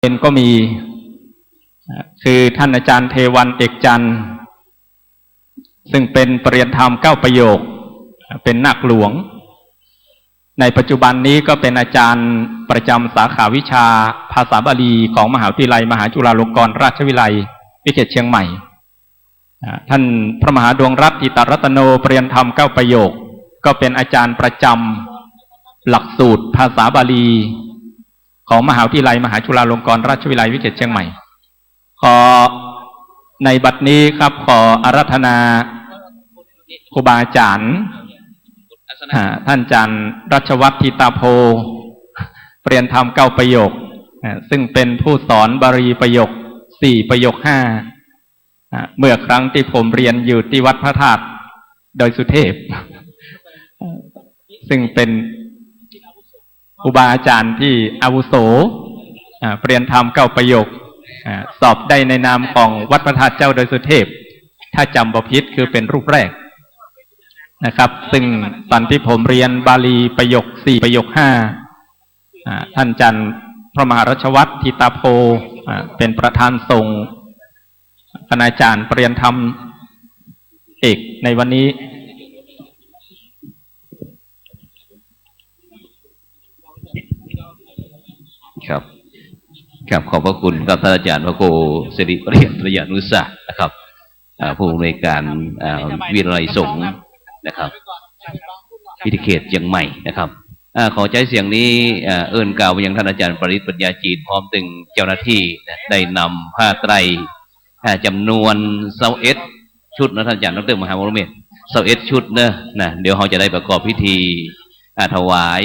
เป็นก็มีคือท่านอาจารย์เทวันเอกจันทร์ซึ่งเป็นปรริยนธรรม9ประโยคเป็นนาคหลวงในปัจจุบันนี้ก็เป็นอาจารย์ประจำสาขาวิชาภาษาบาลีของมหาวิทยาลัยมหาจุฬาลงกรณราชวิทยาลัยวิเทศเชียงใหม่ท่านพระมหาดวงรัตน์อิตรัตโนปรริยนธรรม9ประโยคก็เป็นอาจารย์ประจำหลักสูตรภาษาบาลีของมหาวิทยาลัยมหาจุฬาลงกรณราชวิทยาลัยวิเทศเชียงใหม่ขอในบัดนี้ครับขออาราธนาครูบาอาจารย์ท่านอาจารย์รัชวัฒน์ทิตาโพเปลี่ยนธรรม9ประโยคซึ่งเป็นผู้สอนบาลีประโยค4ประโยค5เมื่อครั้งที่ผมเรียนอยู่ที่วัดพระธาตุดอยสุเทพซึ่งเป็นครูบาอาจารย์ที่อาวุโสเปลี่ยนธรรม9ประโยคสอบได้ในนามของวัดพระธาตุเจ้าดอยสุเทพถ้าจำบ่ผิดคือเป็นรูปแรกนะครับซึ่งตอนที่ผมเรียนบาลีประโยค4ประโยค5ท่านอาจารย์พระมหารัชวัฒน์ทิตาโพเป็นประธานทรงคณาจารย์ปรริยนธรรมเอกในวันนี้ครับครับขอบพระคุณครับท่านอาจารย์พระครูสิริเรียนระยะนุสานะครับผู้อำนวยการวิทยาลัยสงฆ์นะครับพิธีเขตเชียงใหม่นะครับขอใช้เสียงนี้เอิ้นกล่าวไปยังท่านอาจารย์ปริศปัญญาจีนพร้อมถึงเจ้าหน้าที่ได้นำผ้าไตรจำนวน21ชุดนะท่านอาจารย์ดร.มหาวรเมธ21ชุดนะเดี๋ยวเขาจะได้ประกอบพิธีถวาย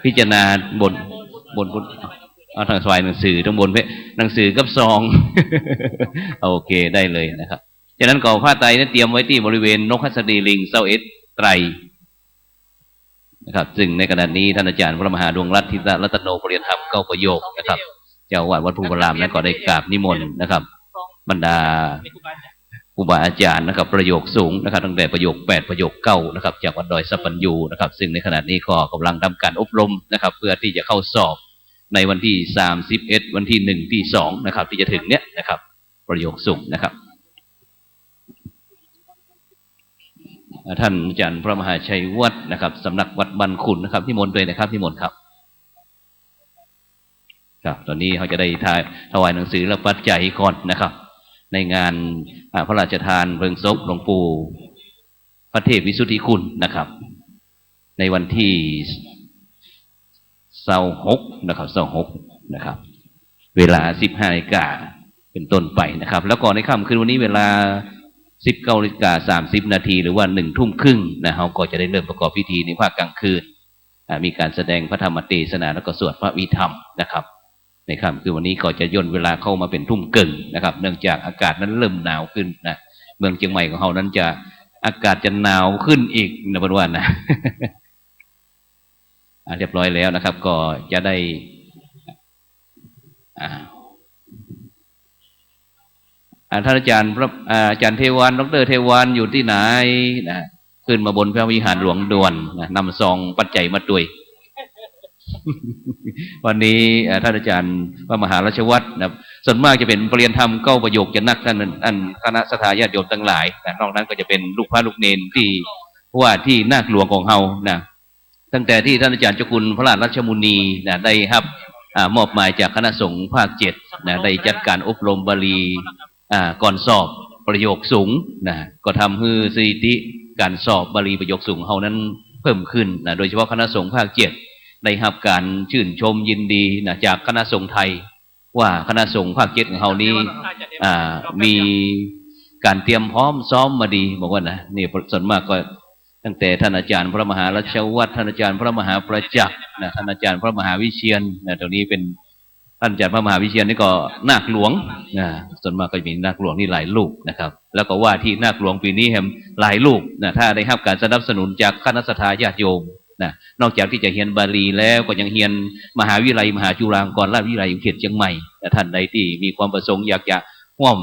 พิจารณาบนเอาทางสวายหนังสือทั้งบนหนังสือกับซอง โอเคได้เลยนะครับฉะนั้นก่อผ้าไตรนั้นเตรียมไว้ที่บริเวณนกหัสดีลิง21ไตรนะครับซึ่งในขณะนี้ท่านอาจารย์พระมหาดวงรัตน์ทิตรัตโนปรริยนธรรม9ประโยคนะครับเจ้าอาวาสวัดภูพารามนั้นก็ได้กราบนิมนต์นะครับบรรดาครูบาอาจารย์นะครับประโยคสูงนะครับตั้งแต่ประโยค8ประโยค9นะครับจากวัดดอยสัปปัญญูนะครับซึ่งในขณะนี้ก็กำลังทำการอบรมนะครับเพื่อที่จะเข้าสอบในวันที่31วันที่1ที่2นะครับที่จะถึงเนี้ยนะครับประโยคสูงนะครับท่านอาจารย์พระมหาชัยวัฒน์นะครับสำนักวัดบันขุนนะครับที่มนต์เลยนะครับที่มนต์ครับครับตอนนี้เขาจะได้ถวายหนังสือและปัจจัยก่อนนะครับในงานพระราชทานเพลิงศพหลวงปู่พระเทพวิสุทธิคุณนะครับในวันที่26นะครับ26นะครับเวลา 15 นาฬิกาเป็นต้นไปนะครับแล้วก่อนในค่ำคืนวันนี้เวลา 19:30 นาทีหรือว่า1 ทุ่มครึ่งนะเขาก็จะได้เริ่มประกอบพิธีในภาคกลางคืนมีการแสดงพระธรรมเทศนาแล้วก็สวดพระวิธรรมนะครับในค่ำคือวันนี้ก็จะย่นเวลาเข้ามาเป็นทุ่มครึ่งนะครับเนื่องจากอากาศนั้นเริ่มหนาวขึ้นนะเมืองเชียงใหม่ของเรานั้นจะอากาศจะหนาวขึ้นอีกนะวันวันนะ เรียบร้อยแล้วนะครับก็จะได้ท่านอาจารย์อาจารย์เทวานดร.เทวานอยู่ที่ไหนนะขึ้นมาบนพระวิหารหลวงด่วนนำซองปัจจัยมาด้วย วันนี้ท่านอาจารย์พระมหาราชวัฒน์นะส่วนมากจะเป็นปรริยนธรรม9ประโยคจะนักท่านคณะสัตยาติโยมทั้งหลายแต่นอกนั้นก็จะเป็นลูกพระลูกเนนที่ว่าที่นาคหลวงของเฮานะตั้งแต่ที่ท่านอาจารย์เจ้าคุณพระราชรัชมุนีนะได้รับมอบหมายจากคณะสงฆ์ภาค7นะได้จัดการอบรมบาลีก่อนสอบประโยคสูงนะก็ทำให้สถิติการสอบบาลีประโยคสูงเฮานั้นเพิ่มขึ้นนะโดยเฉพาะคณะสงฆ์ภาค7ได้รับการชื่นชมยินดีนะจากคณะสงฆ์ไทยว่าคณะสงฆ์ภาค7ของเฮานี้มีการเตรียมพร้อมซ้อมมาดีบอกว่านะนี่ส่วนมากก็ตั้งแต่ท่านอาจารย์พระมหารัชวัฒน์ท่านอาจารย์พระมหาประจักษ์นะท่านอาจารย์พระมหาวิเชียรนะตรงนี้เป็นท่านอาจารย์พระมหาวิเชียรนี่ก็นาคหลวงนะส่วนมากก็มีนาคหลวงนี่หลายลูกนะครับแล้วก็ว่าที่นาคหลวงปีนี้แฮมหลายลูกนะถ้าได้รับการสนับสนุนจากคณะสัตยาญาติโยมนะนอกจากที่จะเรียนบาลีแล้วก็ยังเรียนมหาวิทยาลัยมหาจุฬาลงกรณราชวิทยาลัยเขตเชียงใหม่ท่านใดที่มีความประสงค์อยากจะร่วม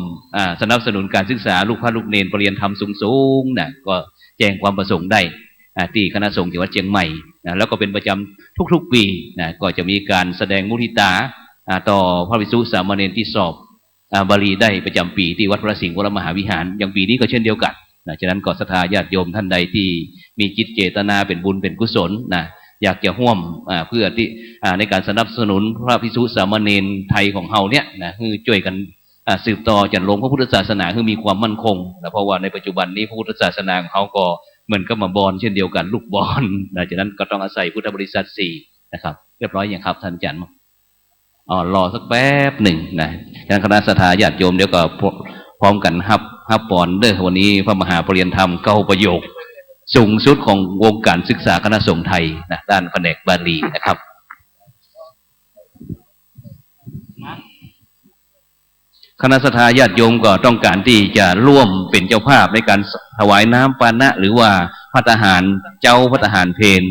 สนับสนุนการศึกษาลูกพระลูกเนนปรริยนธรรมสูงๆนะก็แจ้งความประสงค์ได้ที่คณะสงฆ์จังหวัดเชียงใหม่ นะแล้วก็เป็นประจำทุกๆปีนะก็จะมีการแสดงมุทิตาต่อพระภิกษุสามเณรที่สอบบาลีได้ประจำปีที่วัดพระสิงห์วรมหาวิหารอย่างปีนี้ก็เช่นเดียวกันนะฉะนั้นก็ศรัทธาญาติโยมท่านใดที่มีจิตเจตนาเป็นบุญเป็นกุศลนะอยากจะร่วมเพื่อที่ในการสนับสนุนพระภิกษุสามเณรไทยของเฮาเนี่ยนะคือช่วยกันสืบต่อจันลงพระพุทธศาสนาคือมีความมั่นคงนะเพราะว่าในปัจจุบันนี้พระพุทธศาสนาของเขาก็เหมือนกับมาบอลเช่นเดียวกันลูกบอลนะฉะนั้นก็ต้องอาศัยพุทธบริษัท4นะครับเรียบร้อยอย่างครับท่านอาจารย์รอสักแป๊บหนึ่งนะฉะนั้นคณะศรัทธาญาติโยมเดี๋ยวก็พร้อมกันฮับปอนเด้อวันนี้พระมหาปริยธรรม9ประโยคสูงสุดของวงการศึกษาคณะสงฆ์ไทยนะด้านแผนกบาลีนะครับคณะศรัทธาญาติโยมก็ต้องการที่จะร่วมเป็นเจ้าภาพในการถวายน้ำปานะหรือว่าภัตตาหารเจ้าภัตตาหารเพล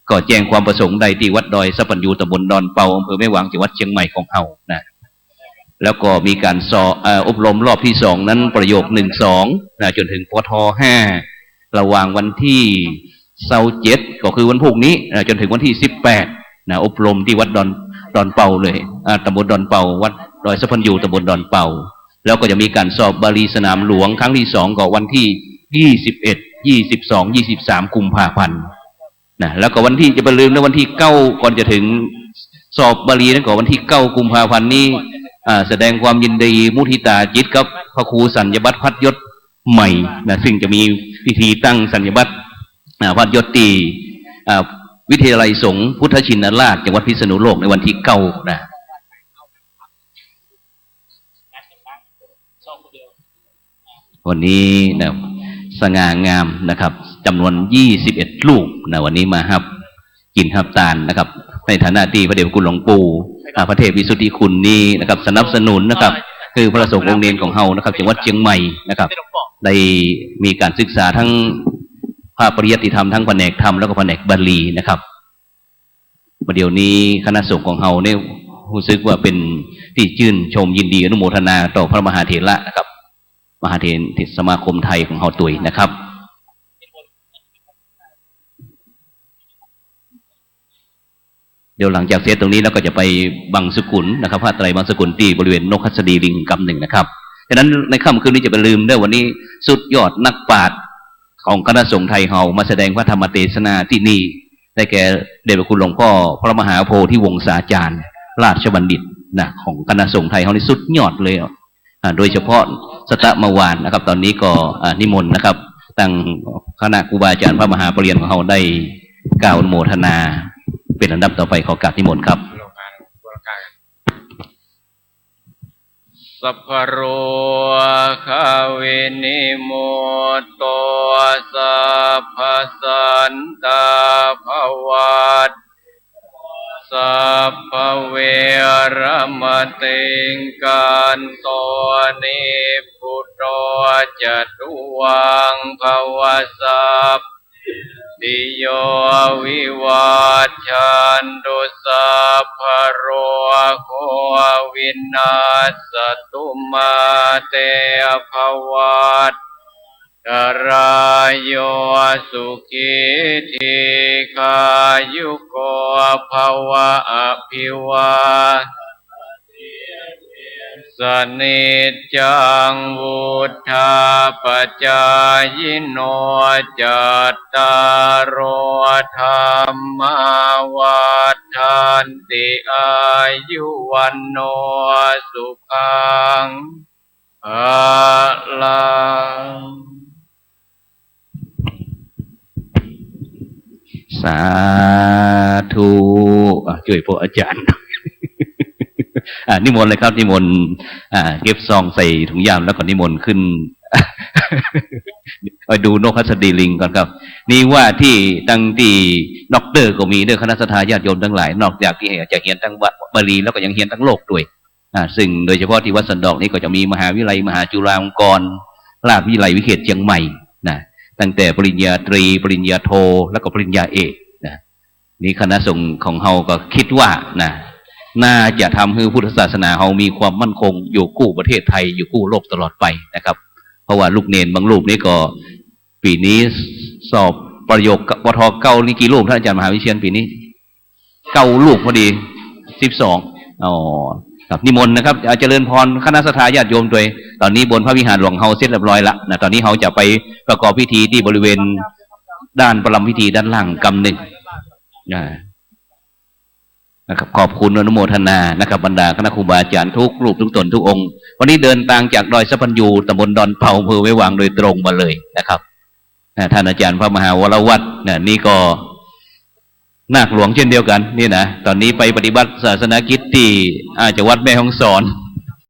ก็แจ้งความประสงค์ใดที่วัดดอยสัพพัญญูตำบลดอนเปาอำเภอแม่วางจังหวัดเชียงใหม่ของเฮานะแล้วก็มีการอบรมรอบที่2นั้นประโยค1-2นะจนถึงปท5ระหว่างวันที่27ก็คือวันพรุ่งนี้จนถึงวันที่18นะอบรมที่วัดดอนเปาเลยตำบลดอนเปาวัดดอยสัพพัญญูตำบลดอนเปาแล้วก็จะมีการสอบบาลีสนามหลวงครั้งที่2ก็วันที่21 22 23กุมภาพันธ์นะแล้วก็วันที่จะไปลืมในวันที่9ก่อนจะถึงสอบบาลีนั่นก็วันที่9กุมภาพันธ์นี้แสดงความยินดีมุทิตาจิตกับพระครูสัญญบัตรพัดยศใหม่นะซึ่งจะมีพิธีตั้งสัญญบัตรพัดยศตีวิทยาลัยสงฆ์พุทธชินราชจังหวัดพิษณุโลกในวันที่9นะวันนี้นะสง่างามนะครับจำนวน21ลูกนะวันนี้มาครับกินฮับตาลนะครับในฐานะที่พระเดชคุณหลวงปู่พระเทพวิสุทธิคุณนี้นะครับสนับสนุนนะครับคือพระสงฆ์องค์เนรของเฮานะครับจังหวัดเชียงใหม่นะครับได้มีการศึกษาทั้งภาคปริยัติธรรมทั้งแผนกธรรมแล้วก็แผนกบาลีนะครับประเดี๋ยวนี้คณะสงฆ์ของเฮาเนี่ยรู้สึกว่าเป็นที่ชื่นชมยินดีอนุโมทนาต่อพระมหาเถระนะครับมหาเถรสมาคมไทยของเฮาตุยนะครับเดี๋ยวหลังจากเสร็จตรงนี้แล้วก็จะไปบังสกุลนะครับผ้าไตรบังสกุลที่บริเวณนกหัสดีลิงกำหนึ่งนะครับฉะนั้นในค่ำคืนนี้จะไปลืมได้วันนี้สุดยอดนักปราชญ์ของคณะสงฆ์ไทยเฮามาแสดงพระธรรมเทศนาที่นี่ได้แก่เดชพระคุณหลวงพ่อพระมหาโพธิวงศาจารย์ราชบัณฑิตนะของคณะสงฆ์ไทยเฮานี่สุดยอดเลยโดยเฉพาะสตมวานนะครับตอนนี้ก็นิมนต์นะครับตั้งคณะครูบาอาจารย์พระมหาปริญญาของเฮาได้กล่าวอนุโมทนาเป็นอันดับต่อไปขอกราบนิมนต์ครับสัพพโรคาเวนิโมตโตสัพพสันตาภวัตสัพพเวรมติงกันโตนิพุทโธจตุวังภวสัพติโยวิวัชชันตุสัพพโรโควินาศตุมาเตภวัตตรายโยสุขิธิคายุโกภวะอภิวาสนิจจังวุฒาปจายโนจัตตารโอธรรมวัฏฐันติอายุวันโนสุขังภลังสาธุช่วยพวกอาจารย์นิมนต์เลยครับนิมนต์เก็บซองใส่ถุงยางแล้วก็นิมนต์ขึ้น ไปดูนกหัสดีลิงก่อนครับนี่ว่าที่ตั้งที่ด็อกเตอร์ก็มีเด้อคณะศรัทธาญาติโยมทั้งหลายนอกจากที่จะเรียนทั้งบาลีแล้วก็ยังเรียนทั้งโลกด้วยซึ่งโดยเฉพาะที่วัดสันดอกนี้ก็จะมีมหาวิทยาลัยมหาจุฬาลงกรณราชวิทยาลัยวิเทศเชียงใหม่นะตั้งแต่ปริญญาตรีปริญญาโทแล้วก็ปริญญาเอกนะนี่คณะสงฆ์ของเฮาก็คิดว่านะน่าจะทำให้พุทธศาสนาเฮามีความมั่นคงอยู่คู่ประเทศไทยอยู่คู่โลกตลอดไปนะครับเพราะว่าลูกเนนบางรูปนี่ก็ปีนี้สอบ ประโยคปทเก้านี่กี่รูปท่านอาจารย์มหาวิเชียรปีนี้9 รูปพอดี12อ๋อครับนิมนต์นะครับเจริญพรคณะสัตยาญาติโยมโดยตอนนี้บนพระวิหารหลวงเฮาเสร็จเรียบร้อยละนะตอนนี้เฮาจะไปประกอบพิธีที่บริเวณด้านประลัมพิธีด้านล่างกำหนึ่งนะครับขอบคุณอนุโมทนานะครับบรรดาคณะครูบาอาจารย์ทุกรูปทุกตนทุกองค์วันนี้เดินทางจากดอยสัพพัญญูตำบลดอนเผาอำเภอไว้วางโดยตรงมาเลยนะครับท่านอาจารย์พระมหาวรวัฒน์นี่ก็นาคหลวงเช่นเดียวกันนี่นะตอนนี้ไปปฏิบัติศาสนกิจที่อาจจะวัดแม่ฮ่องสอน